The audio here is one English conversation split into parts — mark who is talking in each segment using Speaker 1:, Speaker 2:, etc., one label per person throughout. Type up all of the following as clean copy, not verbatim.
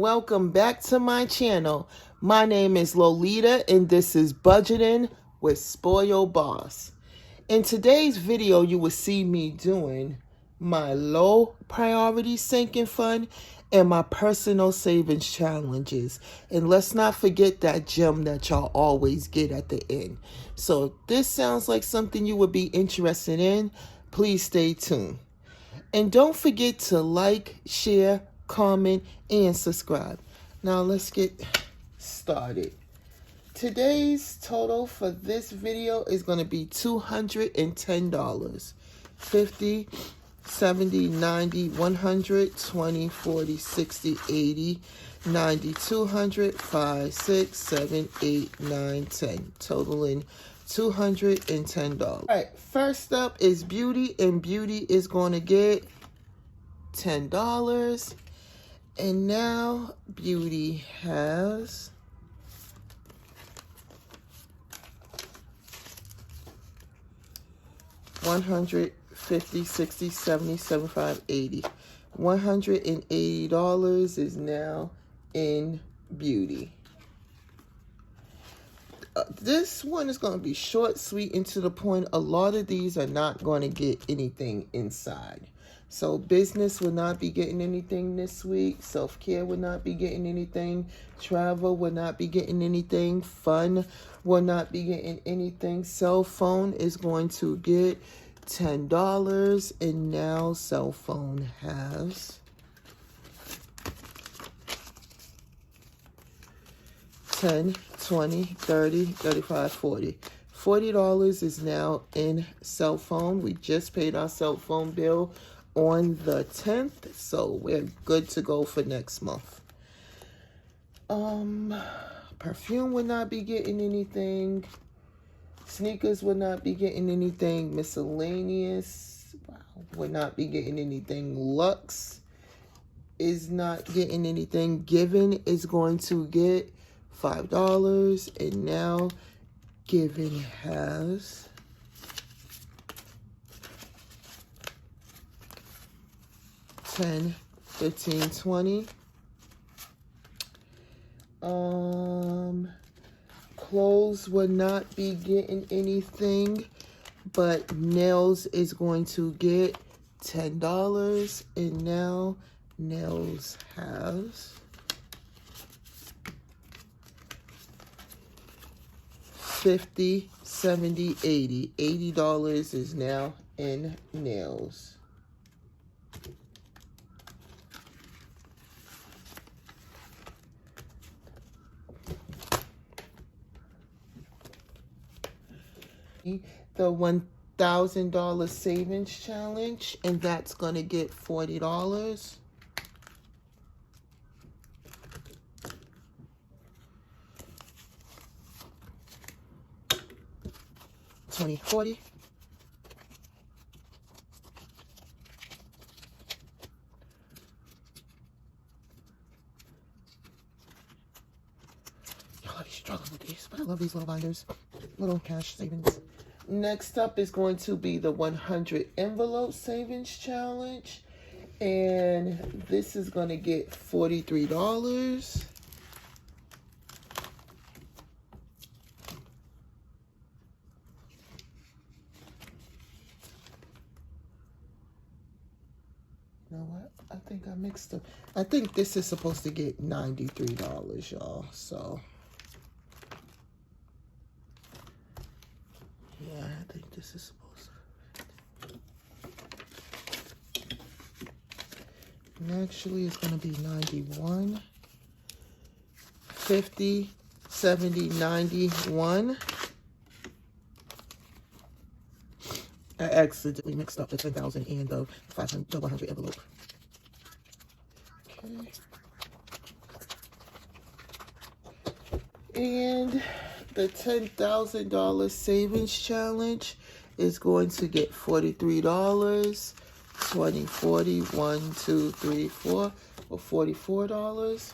Speaker 1: welcome back to my channel. My name is Lolita and this is Budgeting with Spoil Boss. In today's video, you will see me doing my low priority sinking fund and my personal savings challenges. And let's not forget that gem that y'all always get at the end. So if this sounds like something you would be interested in, please stay tuned. And don't forget to like, share, comment, and subscribe. Now let's get started. Today's total for this video is going to be $210. 50, 70, 90, 100, 20, 40, 60, 80, 90, 200, 5, 6, 7, 8, 9, 10. Totaling $210. All right, first up is Beauty, and Beauty is going to get $10. And now Beauty has $150, 60, 70, 75, 80. $180 is now in Beauty. This one is going to be short, sweet, and to the point. A lot of these are not going to get anything inside. So business will not be getting anything this week. Self-care will not be getting anything. Travel will not be getting anything. Fun will not be getting anything. Cell phone is going to get $10. And now cell phone has 10, 20, 30, 35, 40. $40 is now in cell phone. We just paid our cell phone bill on the 10th, so we're good to go for next month. Perfume would not be getting anything. Sneakers would not be getting anything. Miscellaneous would not be getting anything. Lux is not getting anything. Given is going to get $5, and now Given has $10, 15, 20. Clothes would not be getting anything, but nails is going to get $10, and now nails has 50, 70, 80. $80 is now in nails. The $1,000 savings challenge, and that's going to get $40. 20, 40. Y'all are struggling with these, but I love these little binders. Little cash savings. Next up is going to be the 100 envelope savings challenge. And this is going to get $43. You know what? I think I mixed them. I think this is supposed to get $93, y'all. So, yeah, I think this is supposed to. And actually, it's going to be 91, 50, 70, 91. I accidentally mixed up the 10,000 and the 500, the 100 envelope. Okay. And the $10,000 savings challenge is going to get $43. 20, 40, 1, 2, 3, 4, or $44.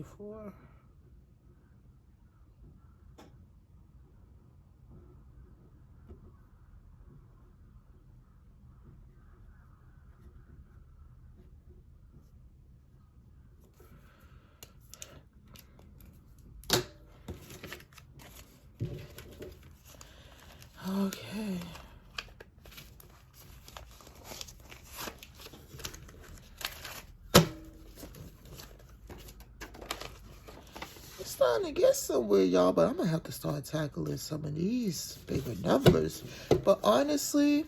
Speaker 1: -4. Okay. It's starting to get somewhere, y'all, but I'm gonna have to start tackling some of these bigger numbers. But honestly,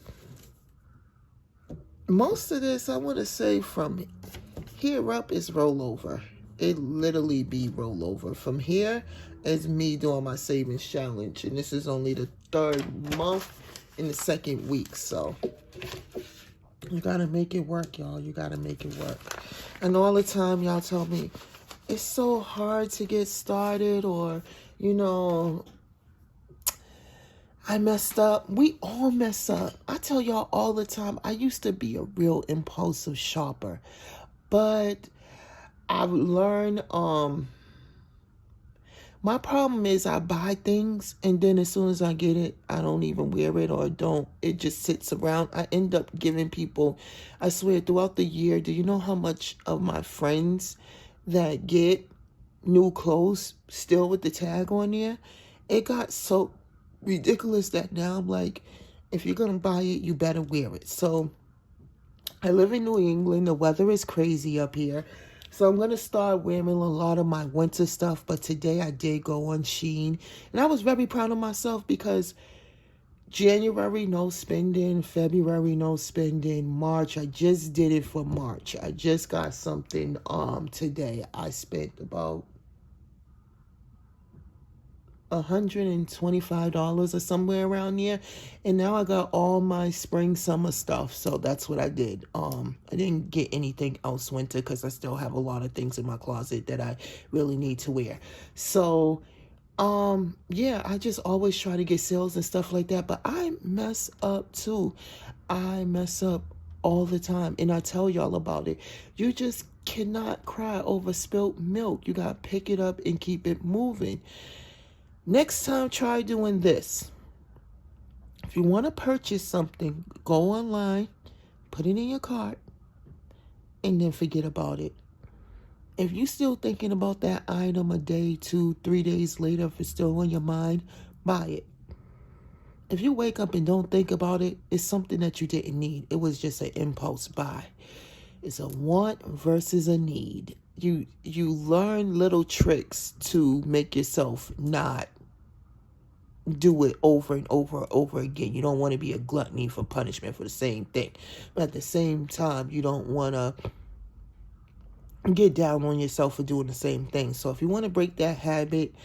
Speaker 1: most of this, I want to say from here up is rollover. It literally be rollover. From here is me doing my savings challenge. And this is only the 3rd month in the 2nd week. So you got to make it work, y'all. You got to make it work. And all the time, y'all tell me, it's so hard to get started, or, you know, I messed up. We all mess up. I tell y'all all the time, I used to be a real impulsive shopper. But I've learned, my problem is I buy things and then as soon as I get it, I don't even wear it, or don't. It just sits around. I end up giving people, I swear, throughout the year, do you know how much of my friends that get new clothes still with the tag on there? It got so ridiculous that now I'm like, if you're going to buy it, you better wear it. So I live in New England. The weather is crazy up here. So I'm going to start wearing a lot of my winter stuff. But today I did go on Shein. And I was very proud of myself because January, no spending. February, no spending. March, I just did it for March. I just got something today. I spent about $125 or somewhere around there, and now I got all my spring summer stuff. So that's what I did. I didn't get anything else winter because I still have a lot of things in my closet that I really need to wear. So yeah, I just always try to get sales and stuff like that, but I mess up too. I mess up all the time, and I tell y'all about it. You just cannot cry over spilt milk. You got to pick it up and keep it moving. Next time, try doing this. If you want to purchase something, go online, put it in your cart, and then forget about it. If you're still thinking about that item a day, 2, 3 days later, if it's still on your mind, buy it. If you wake up and don't think about it, it's something that you didn't need. It was just an impulse buy. It's a want versus a need. You learn little tricks to make yourself not do it over and over and over again. You don't want to be a gluttony for punishment for the same thing. But at the same time, you don't want to get down on yourself for doing the same thing. So if you want to break that habit,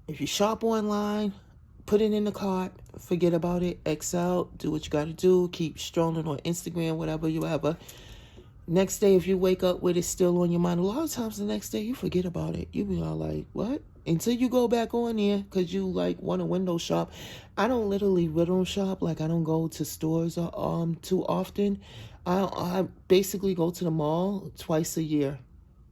Speaker 1: if you shop online, put it in the cart, forget about it, X out, do what you got to do, keep strolling on Instagram, whatever you ever. Next day, if you wake up with it still on your mind, a lot of times the next day you forget about it. You be all like, what? Until you go back on there because you like want to window shop. I don't literally window shop. Like I don't go to stores too often. I basically go to the mall twice a year.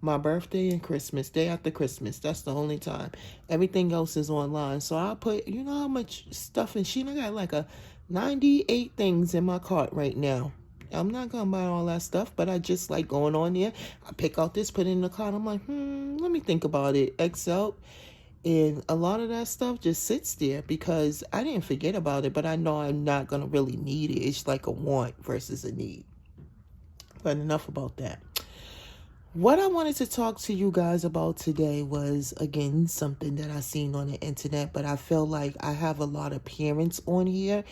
Speaker 1: My birthday and Christmas, day after Christmas. That's the only time. Everything else is online. So I put, you know how much stuff in Shein? I got like 98 things in my cart right now. I'm not going to buy all that stuff, but I just like going on there. I pick out this, put it in the cart. I'm like, let me think about it. X out. And a lot of that stuff just sits there because I didn't forget about it, but I know I'm not going to really need it. It's like a want versus a need. But enough about that. What I wanted to talk to you guys about today was, again, something that I seen on the internet, but I feel like I have a lot of parents on here,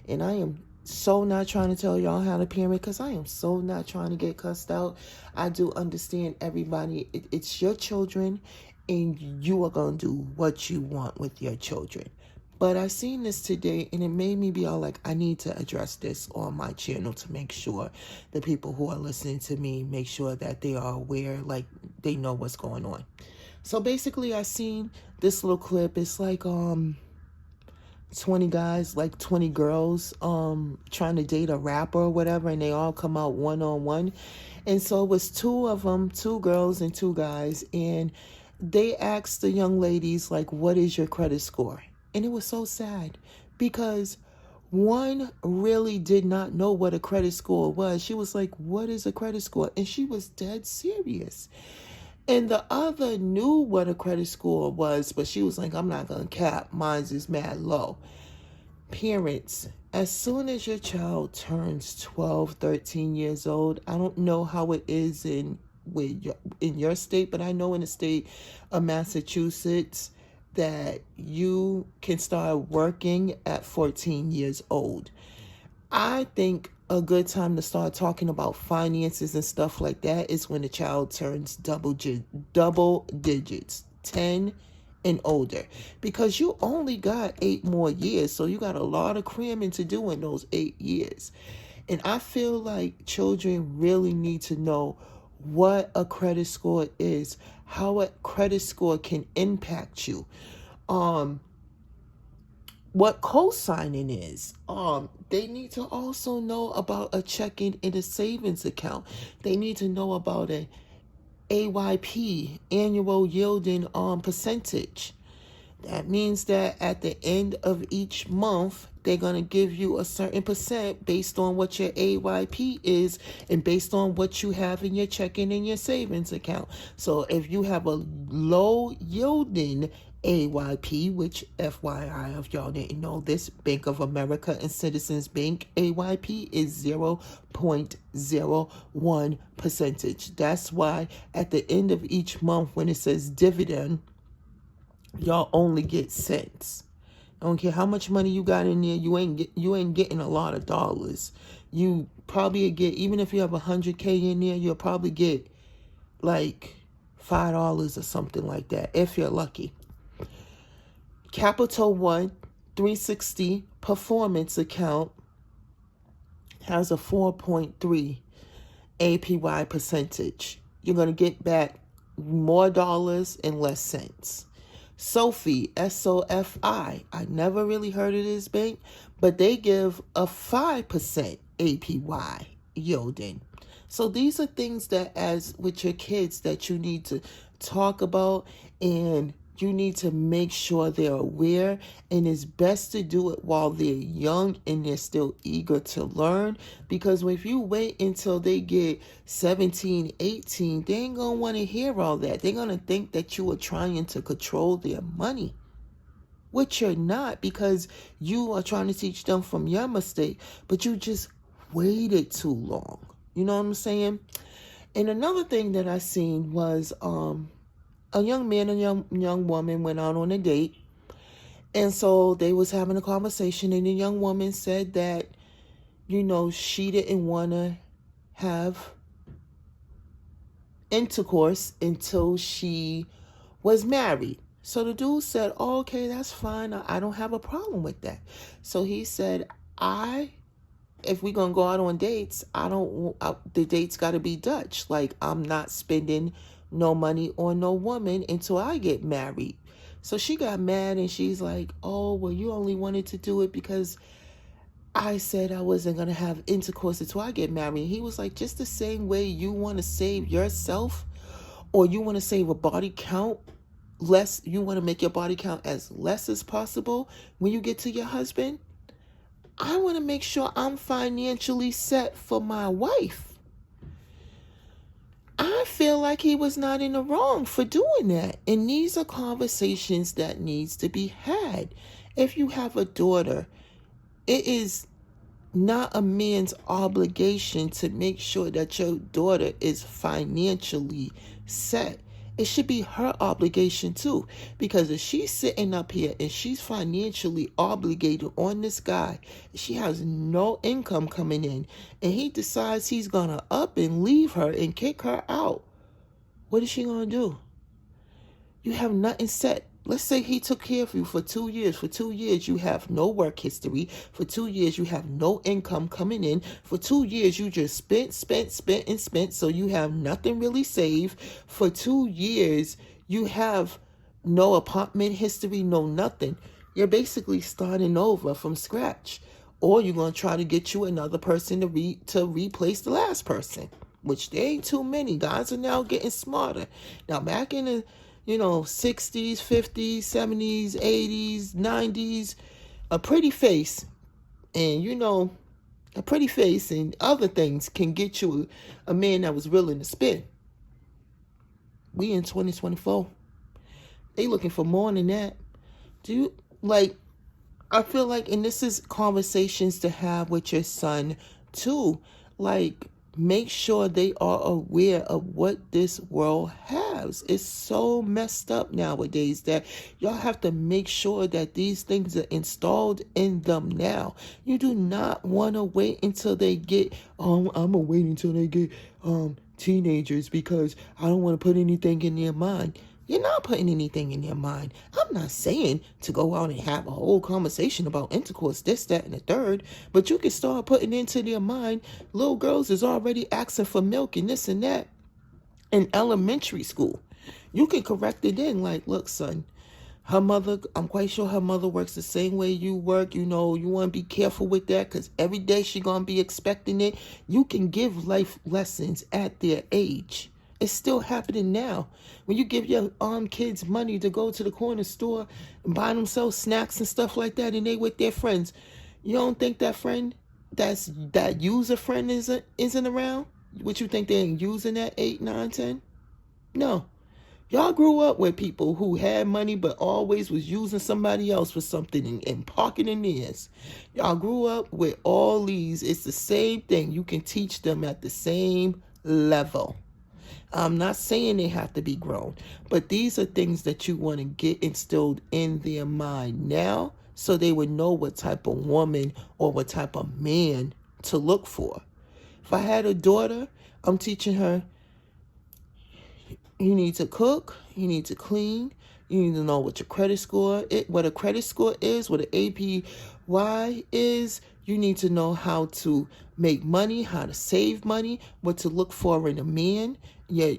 Speaker 1: and I am so not trying to tell y'all how to parent because I am so not trying to get cussed out. I do understand everybody. It's your children, and you are going to do what you want with your children. But I seen this today, and it made me be all like, I need to address this on my channel to make sure the people who are listening to me make sure that they are aware, like they know what's going on. So basically, I seen this little clip. It's like 20 guys, like 20 girls trying to date a rapper or whatever, and they all come out one-on-one. And so it was 2 of them, 2 girls and 2 guys, and they asked the young ladies, like, what is your credit score? And it was so sad because one really did not know what a credit score was. She was like, what is a credit score? And she was dead serious. And the other knew what a credit score was, but she was like, I'm not going to cap. Mine's is mad low. Parents, as soon as your child turns 12, 13 years old, I don't know how it is in your state, but I know in the state of Massachusetts that you can start working at 14 years old. I think a good time to start talking about finances and stuff like that is when the child turns double digits, 10 and older, because you only got 8 more years. So you got a lot of cramming to do in those 8 years. And I feel like children really need to know what a credit score is, how a credit score can impact you, what co-signing is. They need to also know about a checking and a savings account. They need to know about an AYP, annual yielding percentage. That means that at the end of each month, they're going to give you a certain percent based on what your AYP is and based on what you have in your checking and your savings account. So if you have a low yielding AYP, which FYI, if y'all didn't know this, Bank of America and Citizens Bank AYP is 0.01 percentage. That's why at the end of each month when it says dividend, y'all only get cents. I don't care how much money you got in there, you ain't getting a lot of dollars. You probably get, even if you have $100K in there, you'll probably get like $5 or something like that if you're lucky. Capital One 360 performance account has a 4.3 APY percentage. You're going to get back more dollars and less cents. Sophie, SOFI, I never really heard of this bank, but they give a 5% APY yielding. So these are things that, as with your kids, that you need to talk about, and you need to make sure they're aware, and it's best to do it while they're young and they're still eager to learn, because if you wait until they get 17, 18, they ain't going to want to hear all that. They're going to think that you are trying to control their money, which you're not, because you are trying to teach them from your mistake, but you just waited too long. You know what I'm saying? And another thing that I seen was a young man and young woman went out on a date, and so they was having a conversation, and the young woman said that, she didn't want to have intercourse until she was married. So the dude said, oh, okay, that's fine. I don't have a problem with that. So he said, if we're going to go out on dates, the dates got to be Dutch. Like, I'm not spending no money on no woman until I get married. So she got mad, and she's like, oh, well, you only wanted to do it because I said I wasn't going to have intercourse until I get married. He was like, just the same way you want to save yourself, or you want to save a body count less, you want to make your body count as less as possible when you get to your husband. I want to make sure I'm financially set for my wife. I feel like he was not in the wrong for doing that. And these are conversations that needs to be had. If you have a daughter, it is not a man's obligation to make sure that your daughter is financially set. It should be her obligation too, because if she's sitting up here and she's financially obligated on this guy, she has no income coming in, and he decides he's gonna up and leave her and kick her out, what is she gonna do? You have nothing set. Let's say he took care of you for 2 years. For 2 years, you have no work history. For 2 years, you have no income coming in. For 2 years, you just spent. So you have nothing really saved. For 2 years, you have no apartment history, no nothing. You're basically starting over from scratch. Or you're going to try to get you another person to replace the last person, which there ain't too many. Guys are now getting smarter. Now, back in the 60s, 50s, 70s, 80s, 90s, a pretty face. And a pretty face and other things can get you a man that was willing to spend. We in 2024. They looking for more than that. I feel like, and this is conversations to have with your son too. Like, make sure they are aware of what this world has. It's so messed up nowadays that y'all have to make sure that these things are installed in them now. You do not want to wait until they get, I'm going to wait until they get teenagers because I don't want to put anything in their mind. You're not putting anything in your mind. I'm not saying to go out and have a whole conversation about intercourse, this, that, and the third, but you can start putting into their mind, little girls is already asking for milk and this and that in elementary school. You can correct it in, like, look, son, her mother, I'm quite sure her mother works the same way you work. You want to be careful with that because every day she's going to be expecting it. You can give life lessons at their age. It's still happening now. When you give your kids money to go to the corner store and buy themselves snacks and stuff like that, and they with their friends, you don't think that friend, that user friend isn't around? What you think they ain't using at 8, 9, 10? No. Y'all grew up with people who had money but always was using somebody else for something and parking in theirs. Y'all grew up with all these. It's the same thing. You can teach them at the same level. I'm not saying they have to be grown, but these are things that you want to get instilled in their mind now so they would know what type of woman or what type of man to look for. If I had a daughter, I'm teaching her, you need to cook, you need to clean, you need to know what your credit score is, what a credit score is, what an APY is. You need to know how to make money, how to save money, what to look for in a man. Yeah,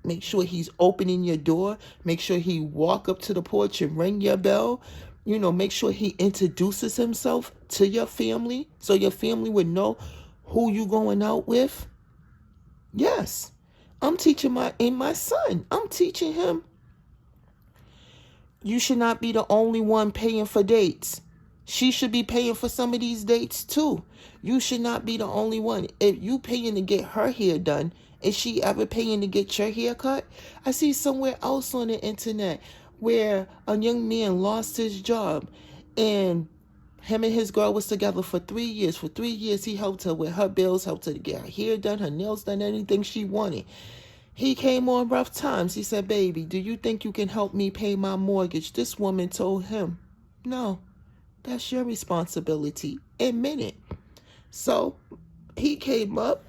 Speaker 1: make sure he's opening your door. Make sure he walk up to the porch and ring your bell. Make sure he introduces himself to your family so your family would know who you going out with. Yes, I'm teaching my son. I'm teaching him. You should not be the only one paying for dates. She should be paying for some of these dates too. You should not be the only one. If you paying to get her hair done, is she ever paying to get your hair cut? I see somewhere else on the internet where a young man lost his job and him and his girl was together for 3 years. For 3 years, he helped her with her bills, helped her to get her hair done, her nails done, anything she wanted. He came on rough times. He said, baby, do you think you can help me pay my mortgage? This woman told him, no. That's your responsibility. Admit it. So he came up.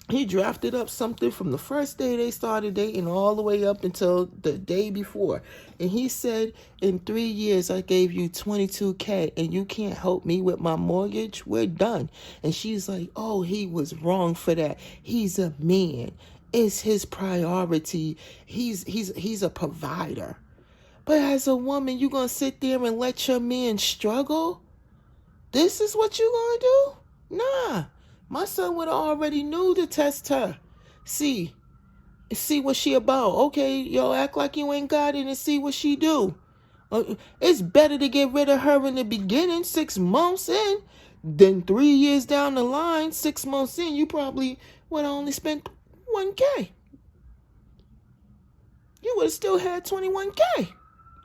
Speaker 1: He drafted up something from the first day they started dating all the way up until the day before. And he said, in 3 years, I gave you $22K and you can't help me with my mortgage? We're done. And she's like, oh, he was wrong for that. He's a man. It's his priority. He's a provider. But as a woman, you going to sit there and let your man struggle? This is what you going to do? Nah. My son would have already knew to test her. See what she about. Okay, act like you ain't got it and see what she do. It's better to get rid of her in the beginning, 6 months in, than 3 years down the line, 6 months in, you probably would have only spent $1K. You would have still had $21K.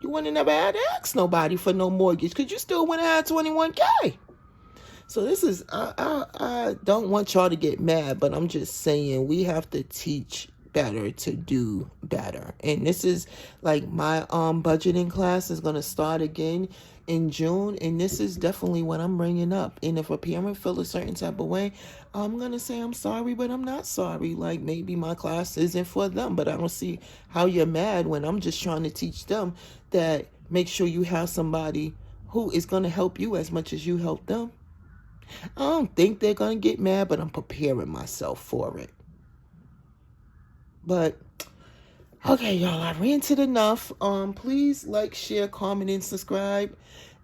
Speaker 1: You wouldn't have never had to ask nobody for no mortgage because you still wouldn't have had $21K. So this is, I don't want y'all to get mad, but I'm just saying we have to teach better to do better. And this is like my budgeting class is going to start again in June. And this is definitely what I'm bringing up. And if a parent feels a certain type of way, I'm going to say I'm sorry, but I'm not sorry. Like maybe my class isn't for them, but I don't see how you're mad when I'm just trying to teach them that make sure you have somebody who is going to help you as much as you help them. I don't think they're going to get mad, but I'm preparing myself for it. But, okay, y'all, I ranted enough. Please like, share, comment, and subscribe.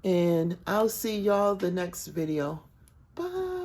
Speaker 1: And I'll see y'all the next video. Bye.